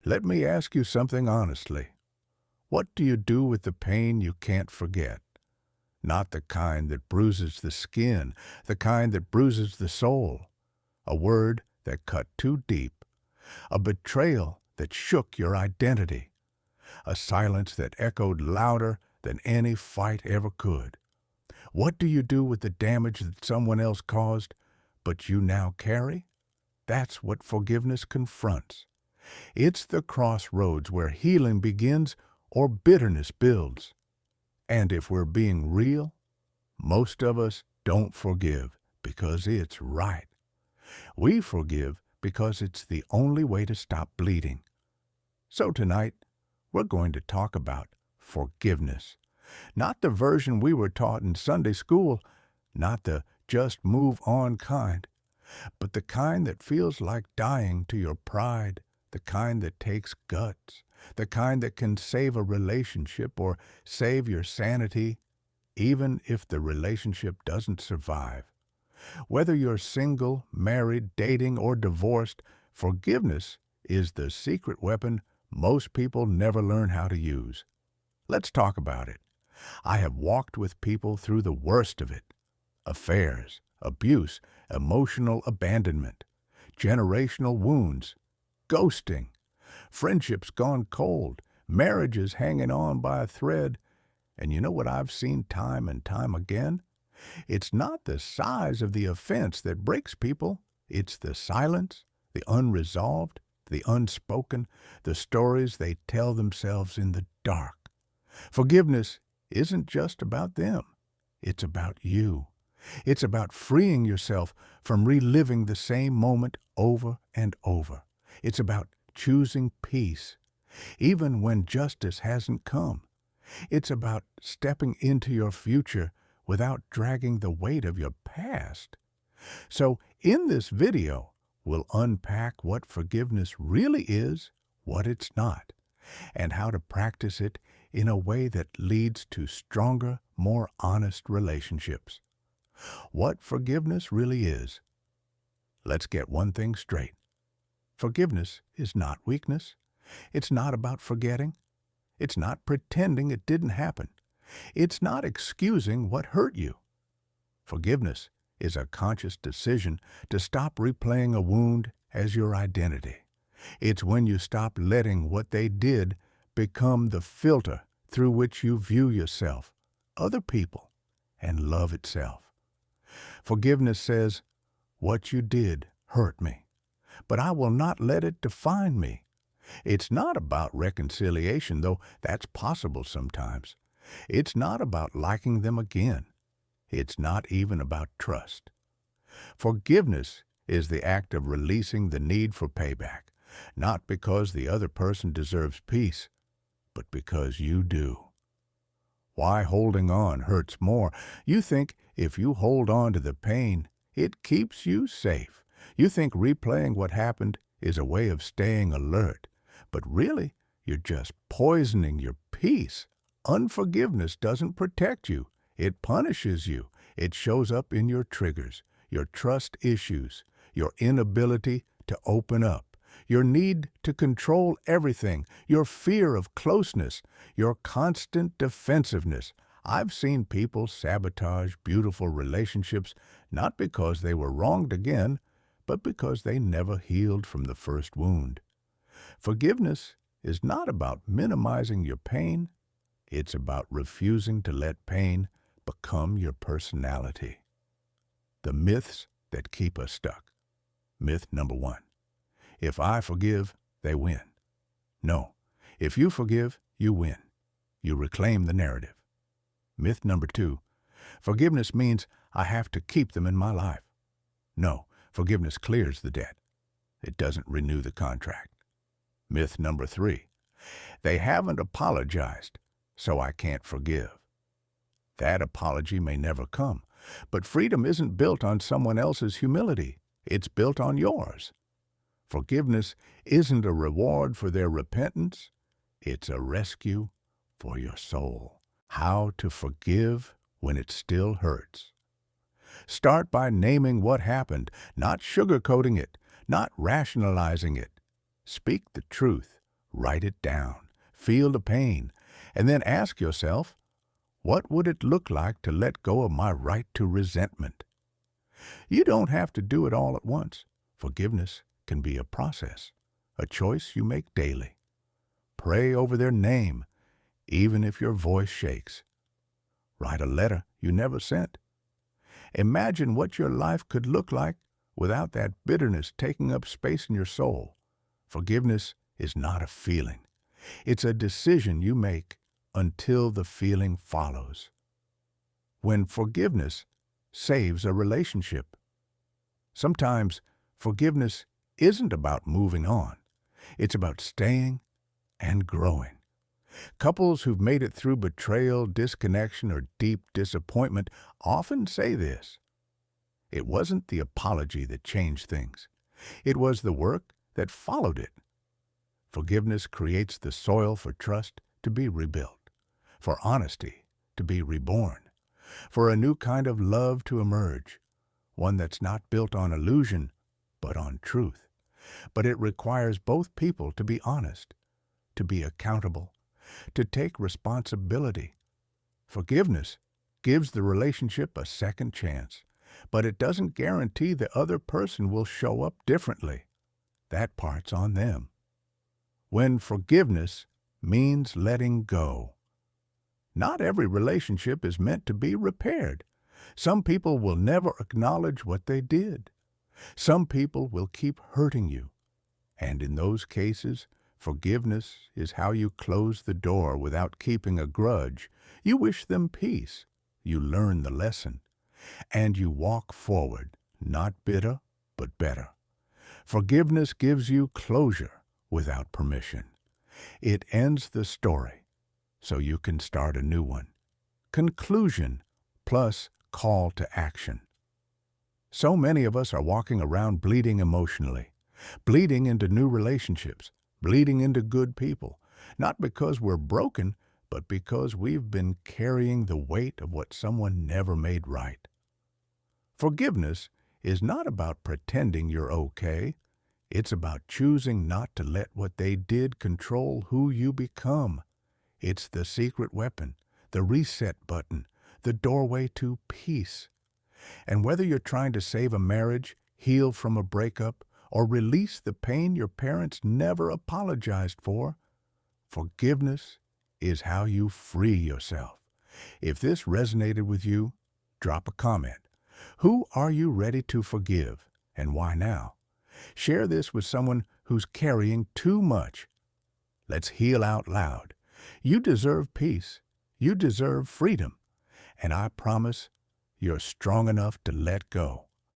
Let me ask you something honestly. What do you do with the pain you can't forget? Not the kind that bruises the skin, the kind that bruises the soul. A word that cut too deep. A betrayal that shook your identity. A silence that echoed louder than any fight ever could. What do you do with the damage that someone else caused, but you now carry? That's what forgiveness confronts. It's the crossroads where healing begins or bitterness builds. And if we're being real, most of us don't forgive because it's right. We forgive because it's the only way to stop bleeding. So tonight, we're going to talk about forgiveness. Not the version we were taught in Sunday school, not the just move on kind, but the kind that feels like dying to your pride, the kind that takes guts, the kind that can save a relationship or save your sanity, even if the relationship doesn't survive. Whether you're single, married, dating, or divorced, forgiveness is the secret weapon most people never learn how to use. Let's talk about it. I have walked with people through the worst of it. Affairs, abuse, emotional abandonment, generational wounds, ghosting, friendships gone cold, marriages hanging on by a thread. And you know what I've seen time and time again? It's not the size of the offense that breaks people. It's the silence, the unresolved, the unspoken, the stories they tell themselves in the dark. Forgiveness isn't just about them. It's about you. It's about freeing yourself from reliving the same moment over and over. It's about choosing peace, even when justice hasn't come. It's about stepping into your future without dragging the weight of your past. So in this video, we'll unpack what forgiveness really is, what it's not, and how to practice it in a way that leads to stronger, more honest relationships. What forgiveness really is. Let's get one thing straight. Forgiveness is not weakness. It's not about forgetting. It's not pretending it didn't happen. It's not excusing what hurt you. Forgiveness is a conscious decision to stop replaying a wound as your identity. It's when you stop letting what they did become the filter through which you view yourself, other people, and love itself. Forgiveness says, what you did hurt me, but I will not let it define me. It's not about reconciliation, though that's possible sometimes. It's not about liking them again. It's not even about trust. Forgiveness is the act of releasing the need for payback, not because the other person deserves peace, but because you do. Why holding on hurts more? You think if you hold on to the pain, it keeps you safe. You think replaying what happened is a way of staying alert, but really, you're just poisoning your peace. Unforgiveness doesn't protect you. It punishes you. It shows up in your triggers, your trust issues, your inability to open up, your need to control everything, your fear of closeness, your constant defensiveness. I've seen people sabotage beautiful relationships not because they were wronged again, but because they never healed from the first wound. Forgiveness is not about minimizing your pain. It's about refusing to let pain become your personality. The myths that keep us stuck. Myth number 1. If I forgive, they win. No. If you forgive, you win. You reclaim the narrative. Myth number 2. Forgiveness means I have to keep them in my life. No. Forgiveness clears the debt. It doesn't renew the contract. Myth number 3. They haven't apologized, so I can't forgive. That apology may never come, but freedom isn't built on someone else's humility. It's built on yours. Forgiveness isn't a reward for their repentance. It's a rescue for your soul. How to forgive when it still hurts. Start by naming what happened, not sugarcoating it, not rationalizing it. Speak the truth. Write it down. Feel the pain. And then ask yourself, what would it look like to let go of my right to resentment? You don't have to do it all at once. Forgiveness can be a process, a choice you make daily. Pray over their name, even if your voice shakes. Write a letter you never sent. Imagine what your life could look like without that bitterness taking up space in your soul. Forgiveness is not a feeling. It's a decision you make until the feeling follows. When forgiveness saves a relationship. Sometimes forgiveness isn't about moving on. It's about staying and growing. Couples who've made it through betrayal, disconnection, or deep disappointment often say this. It wasn't the apology that changed things. It was the work that followed it. Forgiveness creates the soil for trust to be rebuilt, for honesty to be reborn, for a new kind of love to emerge, one that's not built on illusion, but on truth. But it requires both people to be honest, to be accountable, to take responsibility. Forgiveness gives the relationship a second chance, but it doesn't guarantee the other person will show up differently. That part's on them. When forgiveness means letting go. Not every relationship is meant to be repaired. Some people will never acknowledge what they did. Some people will keep hurting you. And in those cases, forgiveness is how you close the door without keeping a grudge. You wish them peace. You learn the lesson. And you walk forward, not bitter, but better. Forgiveness gives you closure without permission. It ends the story, so you can start a new one. Conclusion plus call to action. So many of us are walking around bleeding emotionally, bleeding into new relationships, bleeding into good people, not because we're broken, but because we've been carrying the weight of what someone never made right. Forgiveness is not about pretending you're okay. It's about choosing not to let what they did control who you become. It's the secret weapon, the reset button, the doorway to peace. And whether you're trying to save a marriage, heal from a breakup, or release the pain your parents never apologized for, forgiveness is how you free yourself. If this resonated with you, drop a comment. Who are you ready to forgive, and why now? Share this with someone who's carrying too much. Let's heal out loud. You deserve peace. You deserve freedom. And I promise you're strong enough to let go.